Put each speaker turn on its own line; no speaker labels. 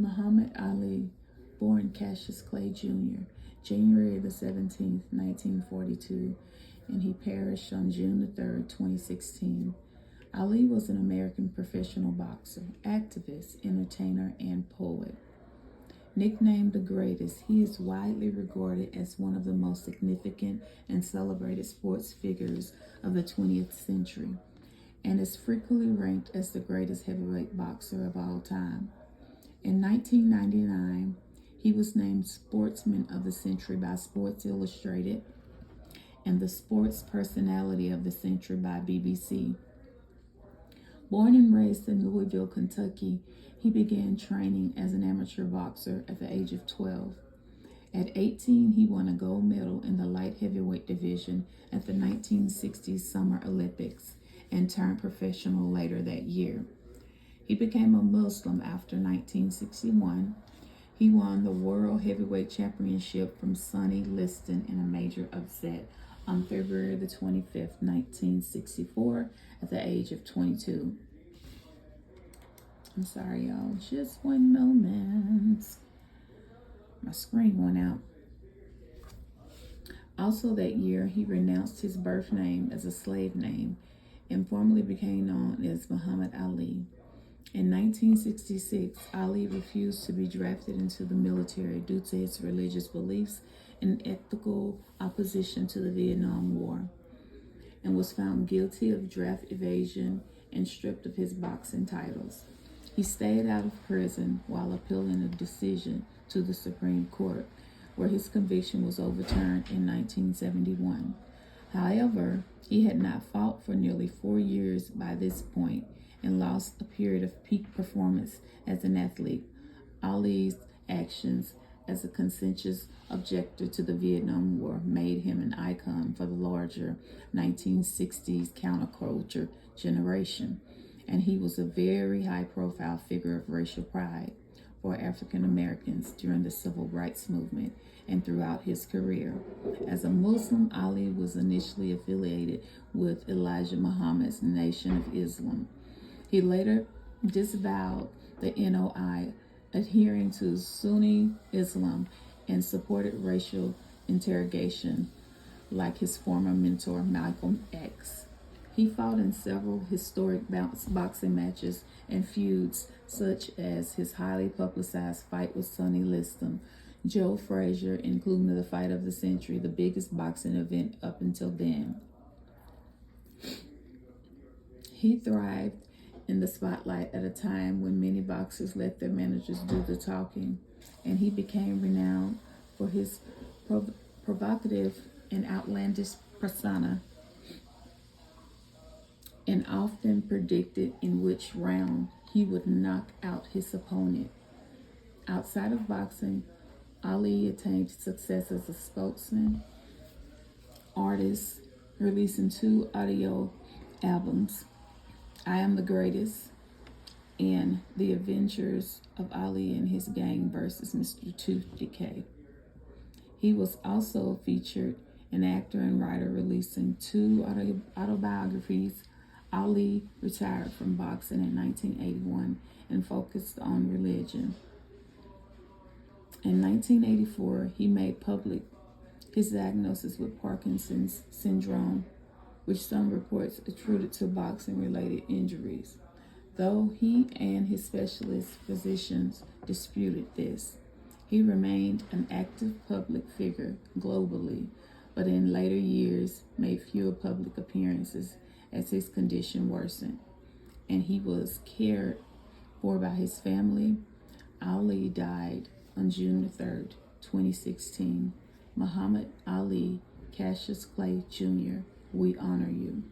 Muhammad Ali, born Cassius Clay Jr., January the 17th, 1942, and he perished on June the 3rd, 2016. Ali was an American professional boxer, activist, entertainer, and poet. Nicknamed the Greatest, he is widely regarded as one of the most significant and celebrated sports figures of the 20th century, and is frequently ranked as the greatest heavyweight boxer of all time. In 1999, he was named Sportsman of the Century by Sports Illustrated and the Sports Personality of the Century by BBC. Born and raised in Louisville, Kentucky, he began training as an amateur boxer at the age of 12. At 18, he won a gold medal in the light heavyweight division at the 1960 Summer Olympics and turned professional later that year. He became a Muslim after 1961. He won the World Heavyweight Championship from Sonny Liston in a major upset on February the 25th, 1964, at the age of 22. I'm sorry, y'all. Just one moment. My screen went out. Also that year, he renounced his birth name as a slave name and formally became known as Muhammad Ali. In 1966, Ali refused to be drafted into the military due to his religious beliefs and ethical opposition to the Vietnam War, and was found guilty of draft evasion and stripped of his boxing titles. He stayed out of prison while appealing a decision to the Supreme Court, where his conviction was overturned in 1971. However, he had not fought for nearly 4 years by this point and lost a period of peak performance as an athlete. Ali's actions as a conscientious objector to the Vietnam War made him an icon for the larger 1960s counterculture generation, and he was a very high-profile figure of racial pride for African Americans during the Civil Rights Movement and throughout his career. As a Muslim, Ali was initially affiliated with Elijah Muhammad's Nation of Islam. He later disavowed the NOI, adhering to Sunni Islam, and supported racial interrogation like his former mentor Malcolm X. He fought in several historic boxing matches and feuds, such as his highly publicized fight with Sonny Liston, Joe Frazier, including the fight of the century, the biggest boxing event up until then. He thrived in the spotlight at a time when many boxers let their managers do the talking, and he became renowned for his provocative and outlandish persona, and often predicted in which round he would knock out his opponent. Outside of boxing, Ali attained success as a spokesman, artist, releasing 2 audio albums, I Am the Greatest and The Adventures of Ali and His Gang versus Mr. Tooth Decay. He was also featured an actor and writer, releasing 2 autobiographies. Ali retired from boxing in 1981 and focused on religion. In 1984, he made public his diagnosis with Parkinson's syndrome, which some reports attributed to boxing-related injuries, though he and his specialist physicians disputed this. He remained an active public figure globally, but in later years made fewer public appearances as his condition worsened, and he was cared for by his family. Ali died on June 3rd, 2016. Muhammad Ali, Cassius Clay Jr., we honor you.